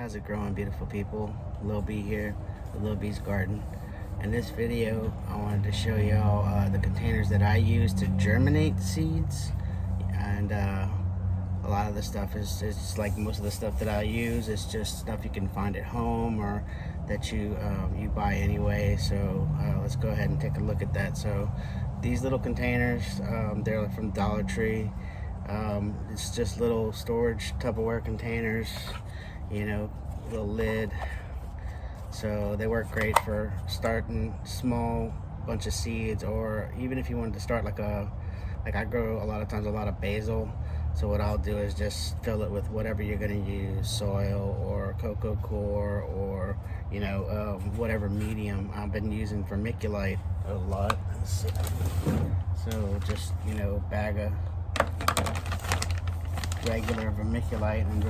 How's it growing, beautiful people? Lil B here with Lil B's Garden. In this video, I wanted to show y'all the containers that I use to germinate seeds. And a lot of the stuff is like most of the stuff that I use is just stuff you can find at home or that you buy anyway. So let's go ahead and take a look at that. So these little containers, they're from Dollar Tree. It's just little storage Tupperware containers, you know, little lid. So they work great for starting small bunch of seeds, or even if you wanted to start like I grow a lot of basil. So what I'll do is just fill it with whatever you're going to use, soil or cocoa coir, or whatever medium. I've been using vermiculite a lot. So just bag of regular vermiculite, and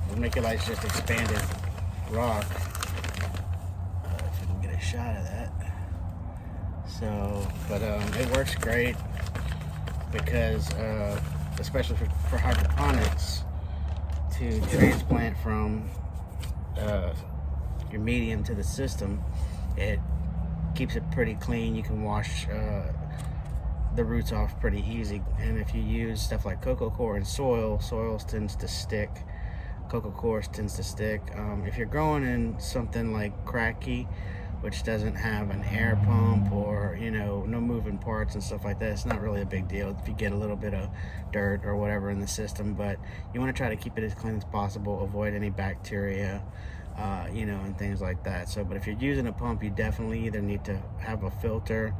vermiculite is just expanded rock. If you can get a shot of that. So, but it works great because especially for hydroponics, to transplant from your medium to the system, it keeps it pretty clean. You can wash the roots off pretty easy. And if you use stuff like cocoa coir and soil tends to stick. Cocoa coir tends to stick. If you're growing in something like cracky, which doesn't have an air pump or no moving parts and stuff like that, it's not really a big deal if you get a little bit of dirt or whatever in the system. But you want to try to keep it as clean as possible, avoid any bacteria, and things like that. So, but if you're using a pump, you definitely either need to have a filter,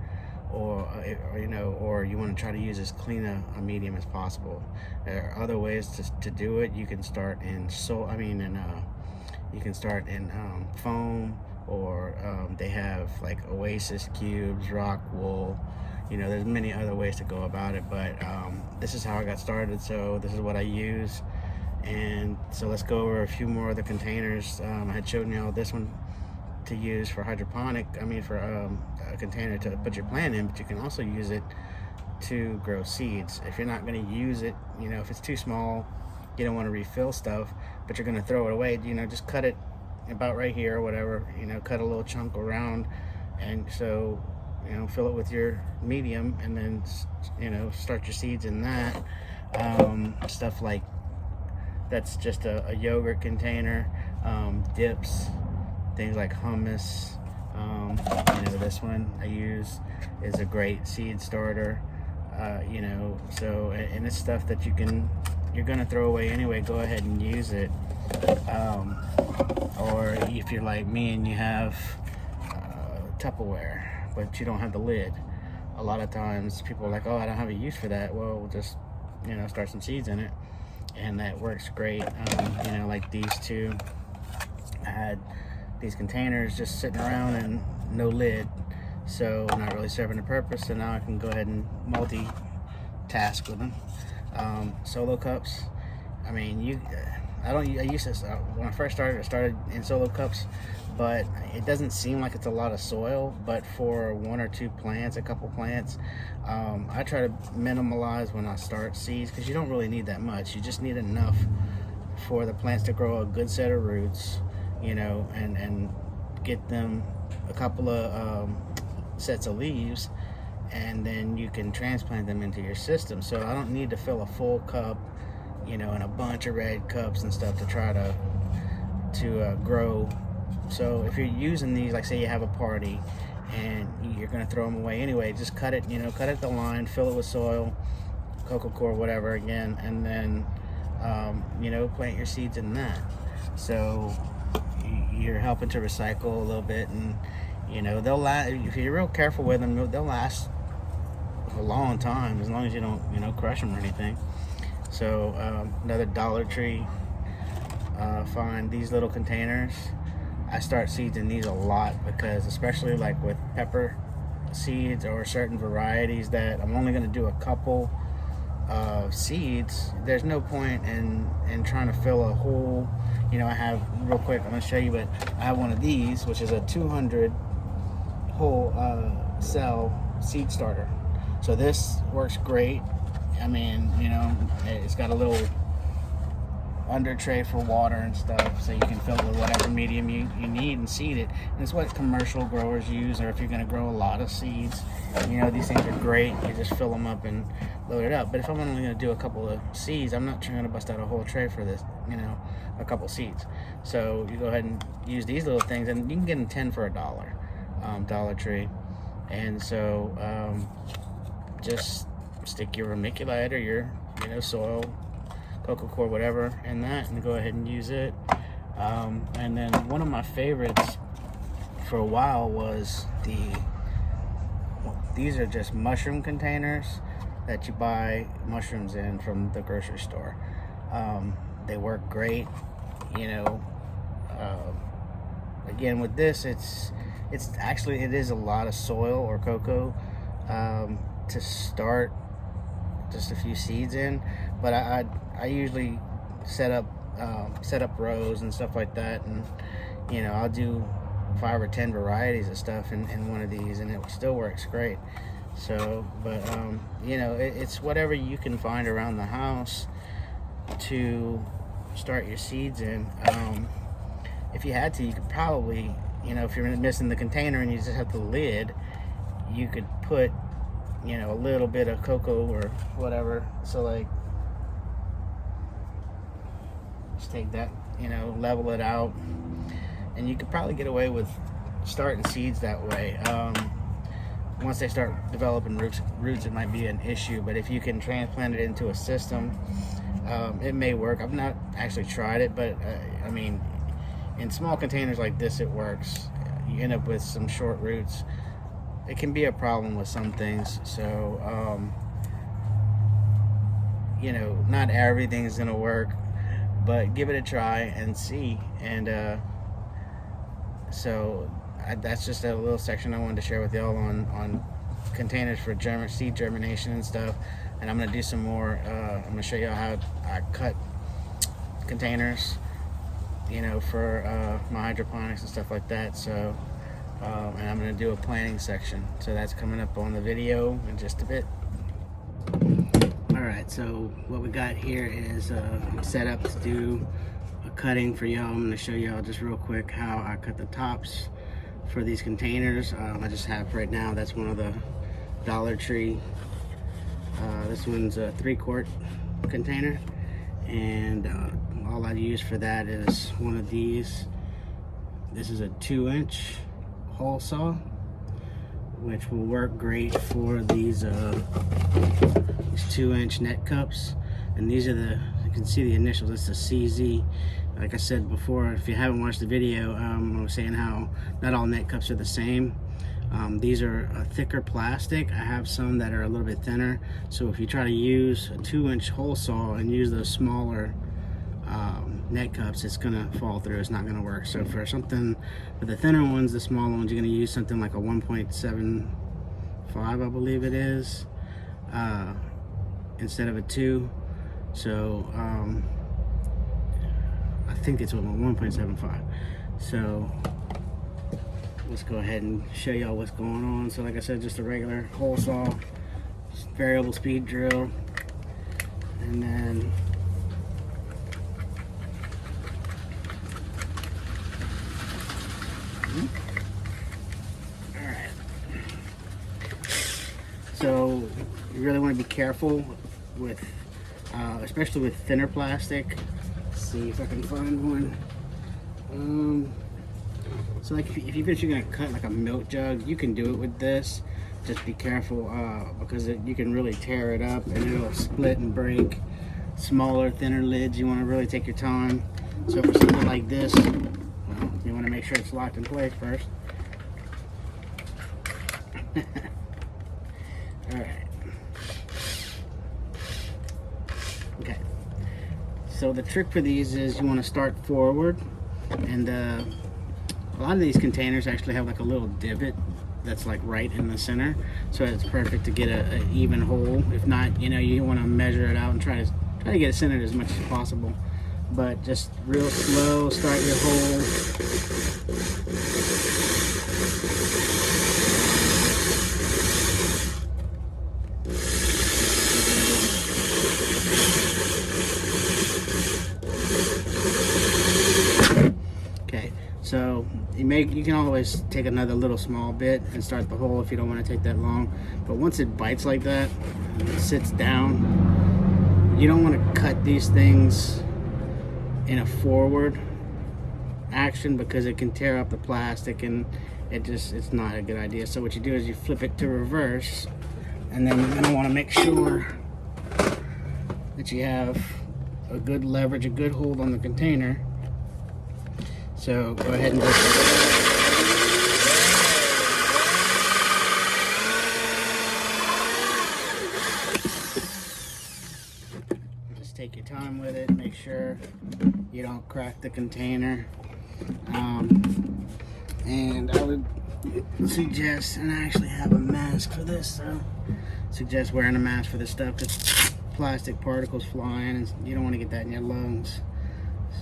or you want to try to use as clean a medium as possible. There are other ways to do it. You can start in foam, or they have like Oasis cubes, rock wool. There's many other ways to go about it, but this is how I got started. So this is what I use. And so let's go over a few more of the containers. I had shown you all this one to use for for a container to put your plant in, but you can also use it to grow seeds. If you're not going to use it, if it's too small, you don't want to refill stuff, but you're going to throw it away, just cut it about right here or whatever, cut a little chunk around, and so fill it with your medium, and then start your seeds in that. Stuff like that's just a yogurt container, dips, things like hummus. This one I use is a great seed starter. So, and it's stuff that you're gonna throw away anyway. Go ahead and use it. Or if you're like me and you have Tupperware, but you don't have the lid, a lot of times people are like, oh, I don't have a use for that. Well, we'll just start some seeds in it, and that works great. Like these two, I had these containers just sitting around and no lid, so not really serving a purpose. So now I can go ahead and multitask with them. Solo cups. I used to, when I first started, I started in solo cups, but it doesn't seem like it's a lot of soil. But for one or two plants, a couple plants, I try to minimalize when I start seeds, because you don't really need that much. You just need enough for the plants to grow a good set of roots, and get them a couple of sets of leaves, and then you can transplant them into your system. So I don't need to fill a full cup, and a bunch of red cups and stuff to try to grow. So if you're using these, like say you have a party and you're going to throw them away anyway, just cut it, cut it the line, fill it with soil, cocoa coir, whatever, again, and then plant your seeds in that. So you're helping to recycle a little bit, and they'll last. If you're real careful with them, they'll last a long time, as long as you don't crush them or anything. So another Dollar Tree find, these little containers. I start seeds in these a lot, because especially like with pepper seeds or certain varieties that I'm only going to do a couple seeds, there's no point in trying to fill a whole, I have, real quick, I'm going to show you, but I have one of these, which is a 200 whole cell seed starter. So this works great. It's got a little under tray for water and stuff, so you can fill it with whatever medium you need and seed it. And it's what commercial growers use, or if you're going to grow a lot of seeds, you know, these things are great. You just fill them up and load it up. But if I'm only going to do a couple of seeds, I'm not trying to bust out a whole tray for this, you know, a couple seeds. So you go ahead and use these little things, and you can get them 10 for $1, Dollar Tree. And so just stick your vermiculite or your, you know, soil, cocoa core, whatever, in that, and go ahead and use it. And then one of my favorites for a while was these are just mushroom containers that you buy mushrooms in from the grocery store. They work great, you know. Again, with this, it's actually, it is a lot of soil or cocoa to start just a few seeds in, but I usually set up rows and stuff like that, and you know, I'll do 5 or 10 varieties of stuff in one of these, and it still works great. So, but you know, it's whatever you can find around the house to start your seeds in. If you had to, you could probably, you know, if you're missing the container and you just have the lid, you could put, you know, a little bit of cocoa or whatever. So like, just take that, you know, level it out, and you could probably get away with starting seeds that way. Once they start developing roots, it might be an issue, but if you can transplant it into a system, it may work. I've not actually tried it, but I mean, in small containers like this, it works. You end up with some short roots. It can be a problem with some things, so you know, not everything's gonna work, but give it a try and see. And so that's just a little section I wanted to share with y'all on containers for seed germination and stuff. And I'm gonna do some more. I'm gonna show you how I cut containers, you know, for my hydroponics and stuff like that. So and I'm going to do a planting section, so that's coming up on the video in just a bit. Alright, so what we got here is set up to do a cutting for y'all. I'm going to show y'all just real quick how I cut the tops for these containers. I just have right now, that's one of the Dollar Tree. This one's a 3-quart container, and all I use for that is one of these. This is a 2-inch hole saw, which will work great for these 2-inch net cups. And these are the, you can see the initials, it's the CZ. Like I said before, if you haven't watched the video, I was saying how not all net cups are the same. These are a thicker plastic. I have some that are a little bit thinner, so if you try to use a 2-inch hole saw and use those smaller net cups, it's gonna fall through. It's not gonna work. So for something, for the thinner ones, the smaller ones, you're gonna use something like a 1.75, I believe it is, instead of a 2. So I think it's 1.75. So let's go ahead and show y'all what's going on. So like I said, just a regular hole saw, variable speed drill, and then alright. So you really want to be careful with, especially with thinner plastic. Let's see if I can find one. So like even if you're gonna cut like a milk jug, you can do it with this. Just be careful because you can really tear it up and it'll split and break. Smaller, thinner lids, you want to really take your time. So for something like this, well, you want to make sure it's locked in place first. Alright. Okay. So the trick for these is you want to start forward, and a lot of these containers actually have like a little divot that's like right in the center, so it's perfect to get an even hole. If not, you know, you want to measure it out and try to get it centered as much as possible. But just real slow, start your hole. So you can always take another little small bit and start the hole if you don't want to take that long. But once it bites like that, and it sits down, you don't want to cut these things in a forward action because it can tear up the plastic, and it's not a good idea. So what you do is you flip it to reverse, and then you're going to want to make sure that you have a good leverage, a good hold on the container. So go ahead and just take your time with it. Make sure you don't crack the container. And I would suggest, and I actually have a mask for this, so suggest wearing a mask for this stuff because plastic particles fly in and you don't want to get that in your lungs.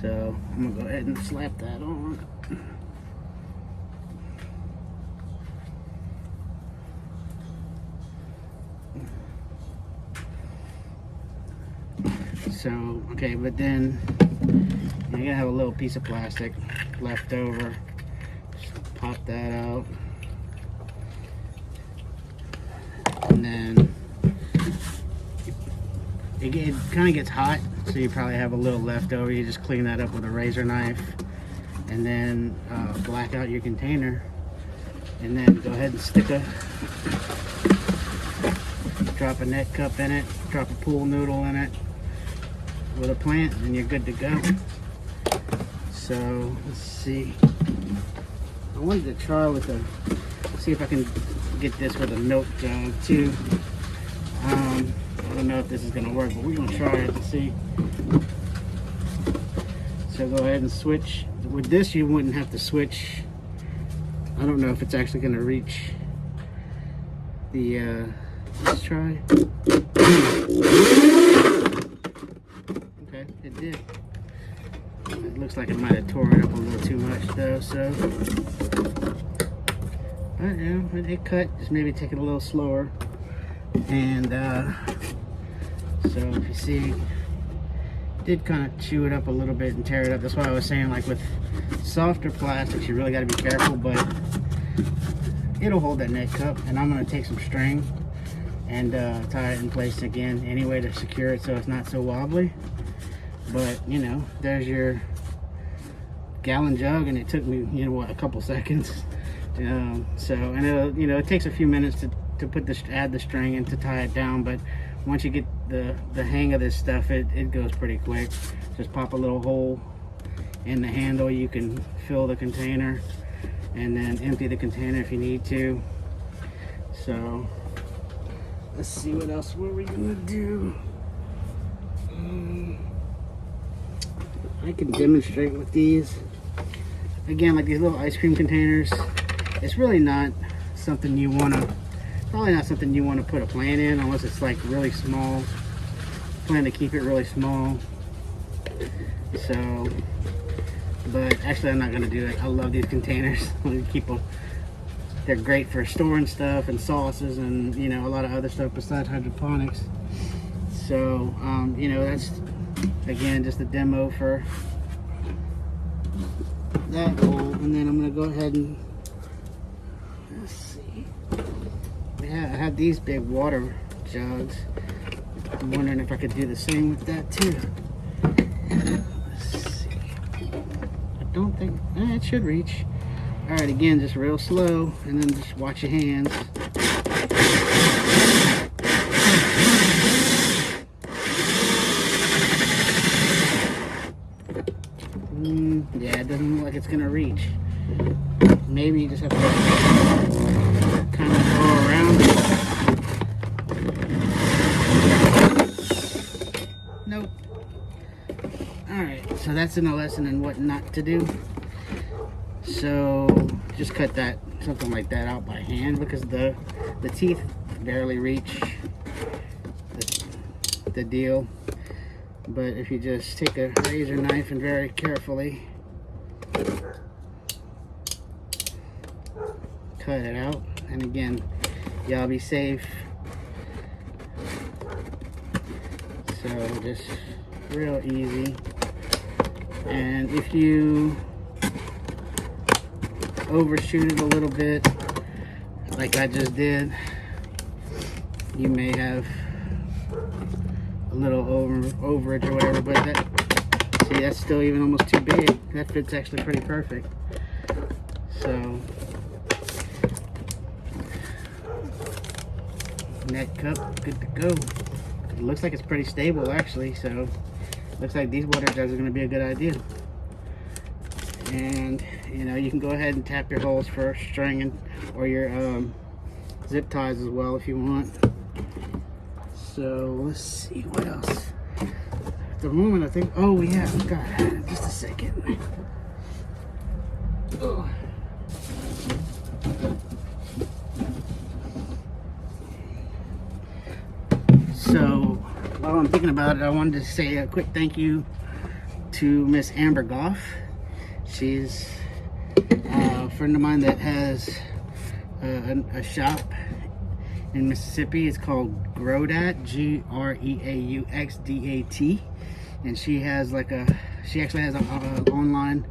So I'm gonna go ahead and slap that on. So, okay, but then you're gonna have a little piece of plastic left over. Just pop that out. And then it kind of gets hot, so you probably have a little left over. You just clean that up with a razor knife, and then black out your container, and then go ahead and drop a net cup in it, drop a pool noodle in it with a plant, and you're good to go. So let's see. I wanted to try with see if I can get this with a milk jug too. I don't know if this is going to work, but we're going to try it and see. So go ahead and switch. With this, you wouldn't have to switch. I don't know if it's actually going to reach the, let's try. Okay, it did. It looks like it might have tore it up a little too much though, so. But you know, it cut, just maybe take it a little slower. And so if you see, did kind of chew it up a little bit and tear it up. That's why I was saying, like with softer plastics, you really got to be careful, but it'll hold that net cup. And I'm going to take some string and tie it in place again anyway to secure it so it's not so wobbly. But you know, there's your gallon jug, and it took me, you know what, a couple seconds. So, and it'll, you know, it takes a few minutes to put add the string and to tie it down, but once you get the hang of this stuff, it goes pretty quick. Just pop a little hole in the handle. You can fill the container and then empty the container if you need to. So let's see, what else were we gonna do? I can demonstrate with these. Again, like these little ice cream containers, it's really not something you want to, probably not something you want to put a plant in unless it's like really small. Plan to keep it really small. So, but actually I'm not going to do it. I love these containers. Keep them. They're great for storing stuff and sauces and, you know, a lot of other stuff besides hydroponics. So, you know, that's, again, just a demo for that hole. And then I'm going to go ahead and, let's see. Yeah, I have these big water jugs. I'm wondering if I could do the same with that too. Let's see. I don't think, it should reach. All right, again, just real slow, and then just watch your hands. Yeah, it doesn't look like it's gonna reach. Maybe you just have to kind of go around it. Nope. Alright, so that's in a lesson in what not to do. So just cut that, something like that, out by hand, because the teeth barely reach the deal. But if you just take a razor knife and very carefully cut it out, and again, y'all be safe. So just real easy. And if you overshoot it a little bit, like I just did, you may have a little overage or whatever, but that, see, that's still even almost too big. That fits actually pretty perfect. So, neck cup, good to go. It looks like it's pretty stable actually, so looks like these water jugs are going to be a good idea. And you know, you can go ahead and tap your holes for string or your zip ties as well if you want. So let's see what else. At the moment, I think, oh yeah, God, just a second. Oh. So while I'm thinking about it, I wanted to say a quick thank you to Miss Amber Goff. She's a friend of mine that has a shop in Mississippi. It's called Growdat, G-R-E-A-U-X-D-A-T, and she actually has an online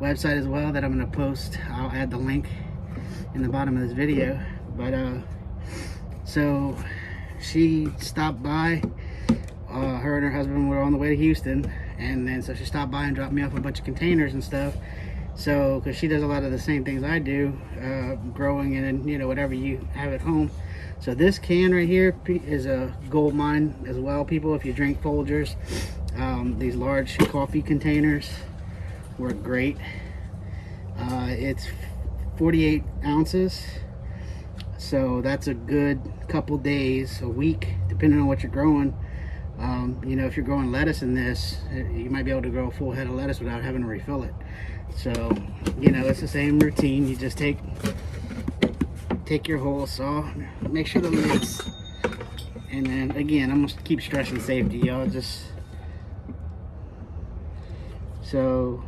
website as well that I'm going to post. I'll add the link in the bottom of this video. But so she stopped by. Her and her husband were on the way to Houston, and then so she stopped by and dropped me off a bunch of containers and stuff. So because she does a lot of the same things I do, growing and, you know, whatever you have at home. So this can right here is a gold mine as well, people. If you drink Folgers, these large coffee containers work great. It's 48 ounces, so that's a good couple days, a week, depending on what you're growing. You know, if you're growing lettuce in this, you might be able to grow a full head of lettuce without having to refill it. So, you know, it's the same routine. You just take your hole saw, make sure the lid's, and then again, I'm gonna keep stressing safety, y'all. So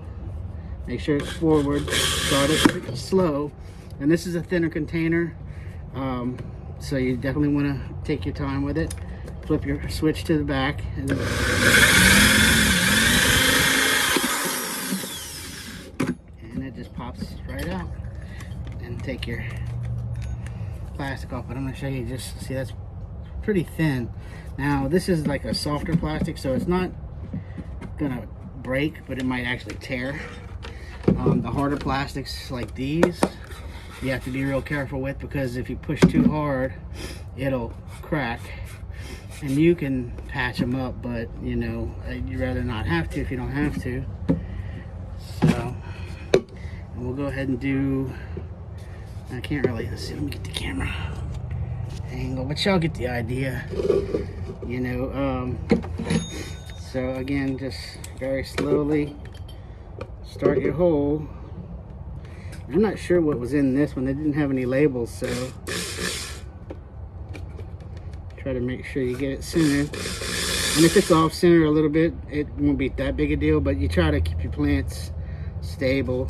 make sure it's forward, start it slow, and this is a thinner container, so you definitely want to take your time with it. Flip your switch to the back, and it just pops right out. And take your plastic off, but I'm going to show you, just see, that's pretty thin. Now this is like a softer plastic, so it's not gonna break, but it might actually tear. The harder plastics like these, you have to be real careful with, because if you push too hard, it'll crack. And you can patch them up, but you know, you'd rather not have to if you don't have to. So, and we'll go ahead and do, I can't really, let's see, let me get the camera angle, but y'all get the idea, you know. So again, just very slowly start your hole. I'm not sure what was in this one. They didn't have any labels, so try to make sure you get it centered. And if it's off center a little bit, it won't be that big a deal, but you try to keep your plants stable.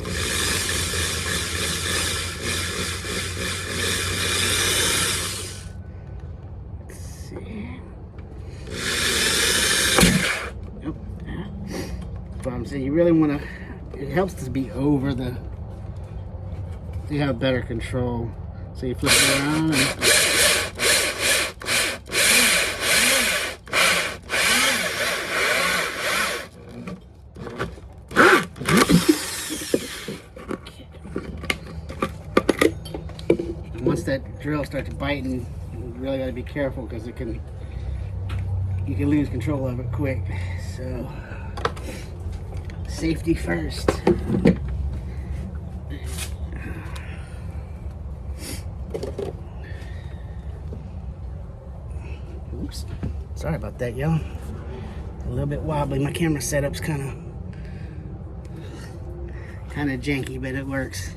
So you really want to, it helps to be over the, you have better control. So you flip it around and once that drill starts biting, you really got to be careful, because you can lose control of it quick. So safety first. Oops, sorry about that, y'all. A little bit wobbly. My camera setup's kind of janky, but it works.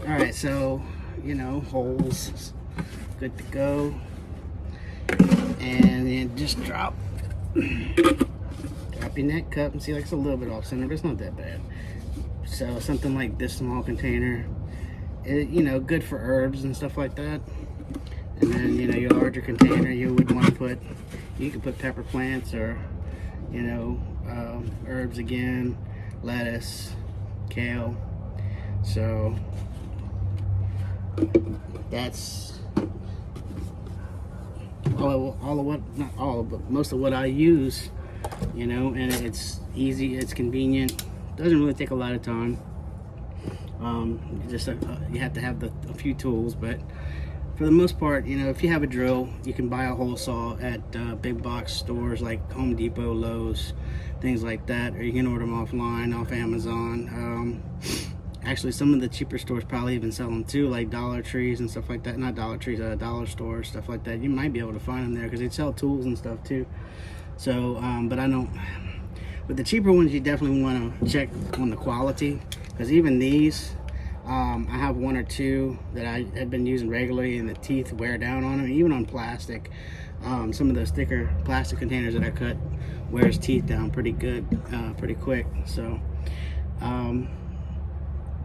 All right, so you know, holes, good to go, and then just drop your neck cup, and see, like, it's a little bit off center, but it's not that bad. So something like this small container, you know, good for herbs and stuff like that. And then, you know, your larger container, you would want to put, you could put pepper plants, or, you know, herbs again, lettuce, kale. So that's all of what, not all, but most of what I use, you know, and it's easy, it's convenient, doesn't really take a lot of time. You have to have a few tools, but for the most part, you know, if you have a drill, you can buy a hole saw at big box stores like Home Depot, Lowe's, things like that, or you can order them offline off Amazon. Actually, some of the cheaper stores probably even sell them too, like Dollar Trees and stuff like that. Not Dollar Trees, dollar stores, stuff like that. You might be able to find them there because they sell tools and stuff too. So, but I don't. With the cheaper ones, you definitely want to check on the quality, because even these, I have one or two that I have been using regularly, and the teeth wear down on them, even on plastic. Some of those thicker plastic containers that I cut wears teeth down pretty good, pretty quick. So,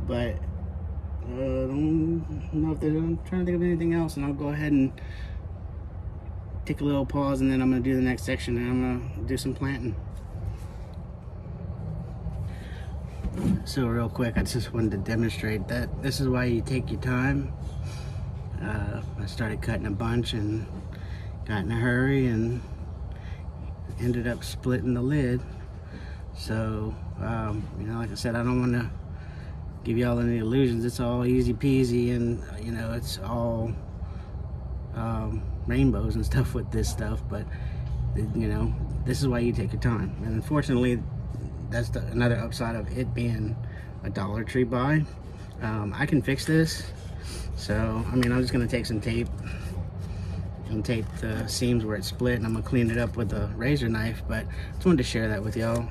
but I don't know if I'm trying to think of anything else, and I'll go ahead and take a little pause, and then I'm going to do the next section, and I'm going to do some planting. So real quick, I just wanted to demonstrate that this is why you take your time. I started cutting a bunch and got in a hurry and ended up splitting the lid. So, you know, like I said, I don't want to give y'all any illusions. It's all easy peasy, and you know, it's all rainbows and stuff with this stuff, but you know, this is why you take your time. And unfortunately, that's another upside of it being a Dollar Tree buy. I can fix this, so I mean, I'm just gonna take some tape and tape the seams where it's split, and I'm gonna clean it up with a razor knife. But I just wanted to share that with y'all.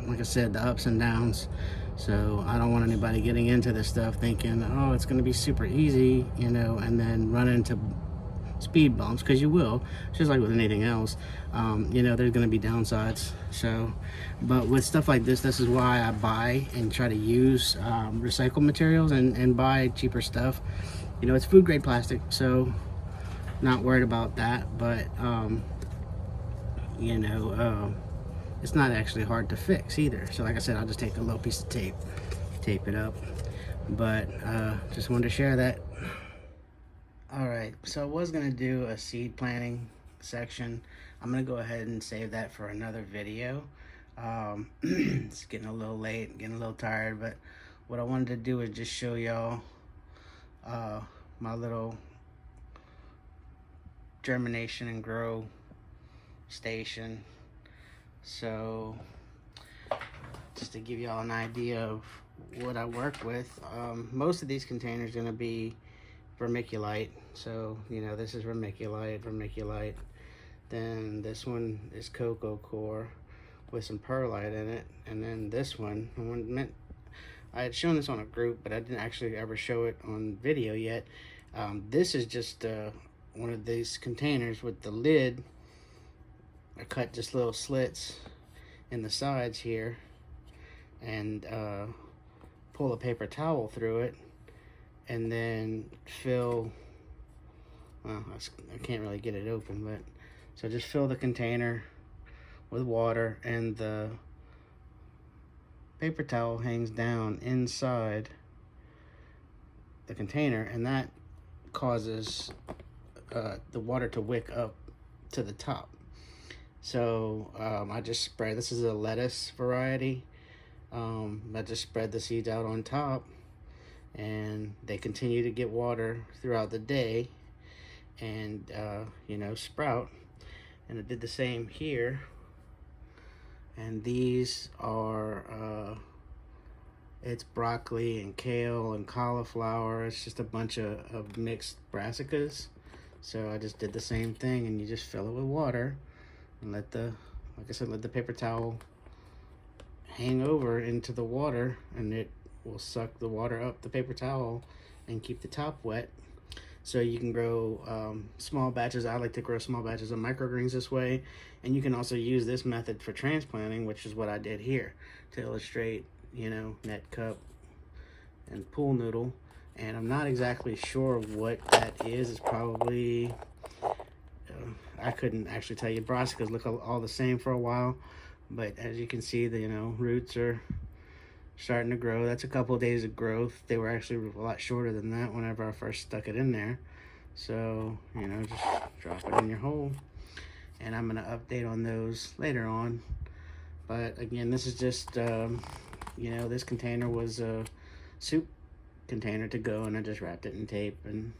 Like I said, the ups and downs. So I don't want anybody getting into this stuff thinking, oh, it's gonna be super easy, you know, and then run into speed bumps, because you will, just like with anything else. You know, there's going to be downsides. So, but with stuff like this is why I buy and try to use recycled materials and buy cheaper stuff. You know, it's food grade plastic, so not worried about that. But you know, it's not actually hard to fix either. So like I said, I'll just take a little piece of tape it up. But just wanted to share that. Alright, so I was going to do a seed planting section. I'm going to go ahead and save that for another video. It's getting a little late, getting a little tired, but what I wanted to do is just show y'all my little germination and grow station. So, just to give y'all an idea of what I work with, most of these containers are going to be vermiculite. So, you know, this is vermiculite. Then this one is cocoa core with some perlite in it. And then this one, I had shown this on a group, but I didn't actually ever show it on video yet. This is just one of these containers with the lid. I cut just little slits in the sides here and pull a paper towel through it, and then fill, well, I can't really get it open, but so just fill the container with water, and the paper towel hangs down inside the container, and that causes the water to wick up to the top. So I just spread, this is a lettuce variety, I just spread the seeds out on top, and they continue to get water throughout the day and you know, sprout. And I did the same here, and these are it's broccoli and kale and cauliflower. It's just a bunch of mixed brassicas. So I just did the same thing, and you just fill it with water and let the, like I said, let the paper towel hang over into the water, and it will suck the water up the paper towel and keep the top wet. So you can grow small batches. I like to grow small batches of microgreens this way, and you can also use this method for transplanting, which is what I did here to illustrate, you know, net cup and pool noodle. And I'm not exactly sure what that is. It's probably I couldn't actually tell you. Brassicas look all the same for a while, but as you can see, the, you know, roots are starting to grow. That's a couple of days of growth. They were actually a lot shorter than that whenever I first stuck it in there. So, you know, just drop it in your hole. And I'm going to update on those later on. But again, this is just, you know, this container was a soup container to go, and I just wrapped it in tape and,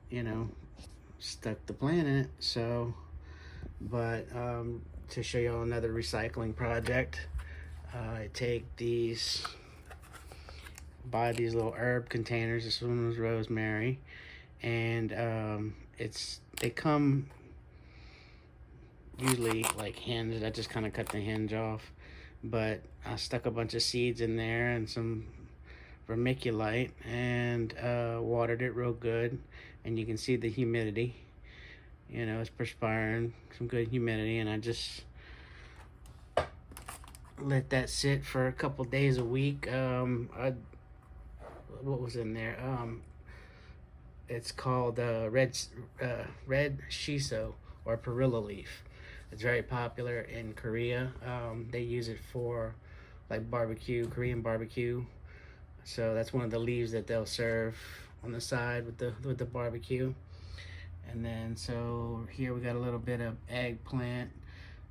you know, stuck the plant in it. So, but to show you all another recycling project, I take these, buy these little herb containers. This one was rosemary, and they come usually like hinged. I just kind of cut the hinge off, but I stuck a bunch of seeds in there and some vermiculite, and watered it real good, and you can see the humidity. You know, it's perspiring, some good humidity, and I just let that sit for a couple days a week. What was in there? It's called red shiso, or perilla leaf. It's very popular in Korea. They use it for like barbecue, Korean barbecue. So that's one of the leaves that they'll serve on the side with the barbecue. And then so here we got a little bit of eggplant.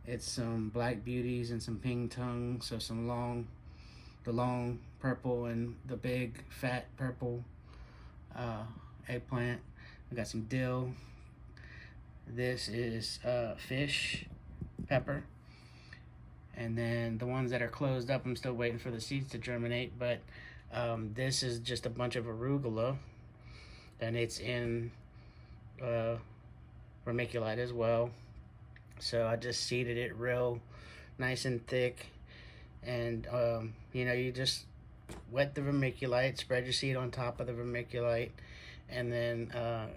It's some black beauties and some ping tongue. So some the long purple and the big fat purple eggplant. We got some dill. This is fish pepper. And then the ones that are closed up, I'm still waiting for the seeds to germinate, but this is just a bunch of arugula, and it's in vermiculite as well. So I just seeded it real nice and thick, and you know, you just wet the vermiculite, spread your seed on top of the vermiculite, and then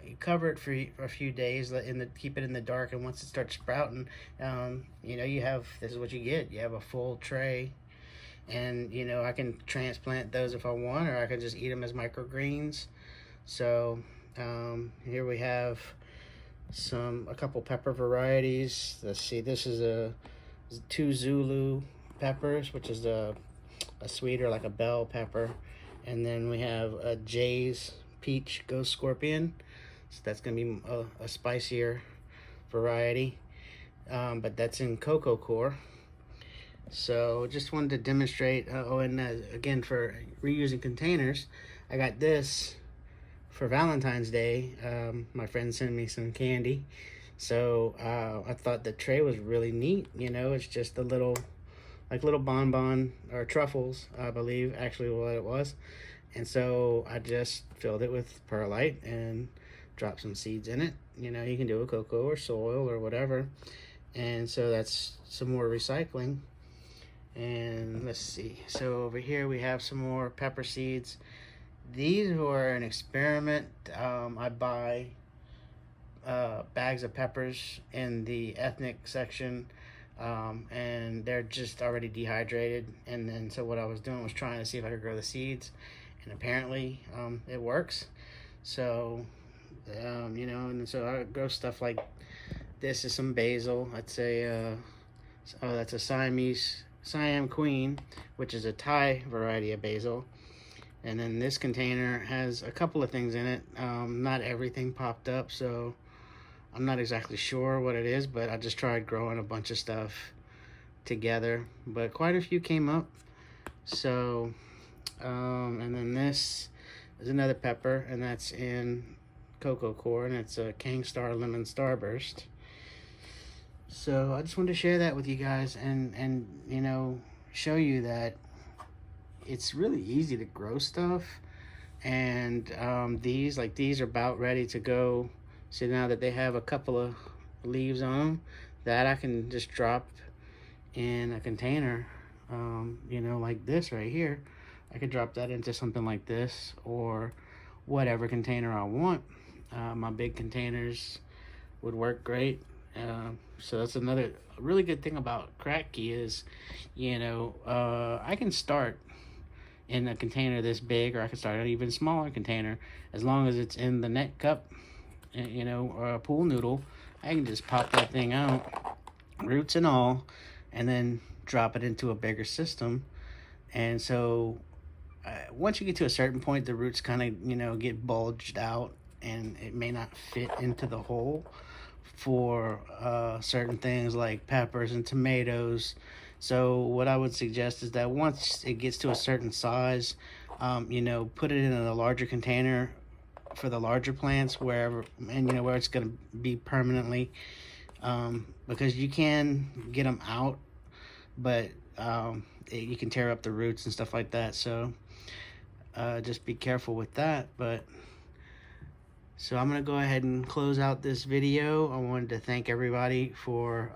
you cover it for a few days, keep it in the dark, and once it starts sprouting, you know, this is what you get. You have a full tray, and you know, I can transplant those if I want, or I can just eat them as microgreens. So here we have a couple pepper varieties. Let's see, this is two Zulu peppers, which is a sweeter, like a bell pepper, and then we have a Jay's peach ghost scorpion. So that's gonna be a spicier variety, but that's in cocoa core. So just wanted to demonstrate. And again, for reusing containers, I got this for Valentine's Day. My friend sent me some candy, so I thought the tray was really neat. You know, it's just little bonbon or truffles, I believe, actually what it was. And so I just filled it with perlite and dropped some seeds in it. You know, you can do a cocoa or soil or whatever. And so that's some more recycling. And let's see, so over here we have some more pepper seeds. These were an experiment. I buy bags of peppers in the ethnic section, and they're just already dehydrated. And then so what I was doing was trying to see if I could grow the seeds, and apparently it works. So you know, and so I grow stuff like this. Is some basil. That's a Siam Queen, which is a Thai variety of basil. And then this container has a couple of things in it. Not everything popped up, so I'm not exactly sure what it is, but I just tried growing a bunch of stuff together, but quite a few came up. So and then this is another pepper, and that's in cocoa core, and it's a Kangstar Lemon Starburst. So I just wanted to share that with you guys, and you know, show you that it's really easy to grow stuff. And these are about ready to go. So now that they have a couple of leaves on them, that I can just drop in a container, you know, like this right here. I could drop that into something like this, or whatever container I want. My big containers would work great. So that's another really good thing about Kratky is, you know, I can start in a container this big, or I can start an even smaller container. As long as it's in the net cup, you know, or a pool noodle, I can just pop that thing out, roots and all, and then drop it into a bigger system. And so once you get to a certain point, the roots kind of, get bulged out, and it may not fit into the hole for certain things like peppers and tomatoes. So what I would suggest is that once it gets to a certain size, put it in a larger container for the larger plants, wherever, and where it's going to be permanently, because you can get them out, but you can tear up the roots and stuff like that. So just be careful with that. But so I'm gonna go ahead and close out this video. I wanted to thank everybody for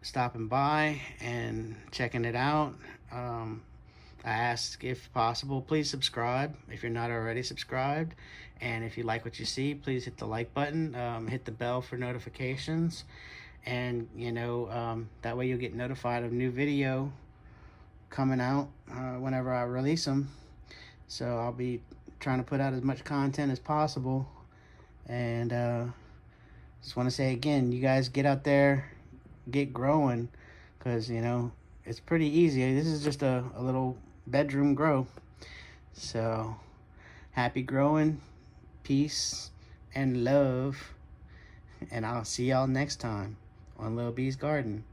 stopping by and checking it out. I ask, if possible, please subscribe if you're not already subscribed, and if you like what you see, please hit the like button, hit the bell for notifications, and that way you'll get notified of new video coming out whenever I release them. So I'll be trying to put out as much content as possible. And just want to say again, you guys get out there, get growing, because it's pretty easy. This is just a little bedroom grow. So happy growing, peace and love, and I'll see y'all next time on Lil B's Garden.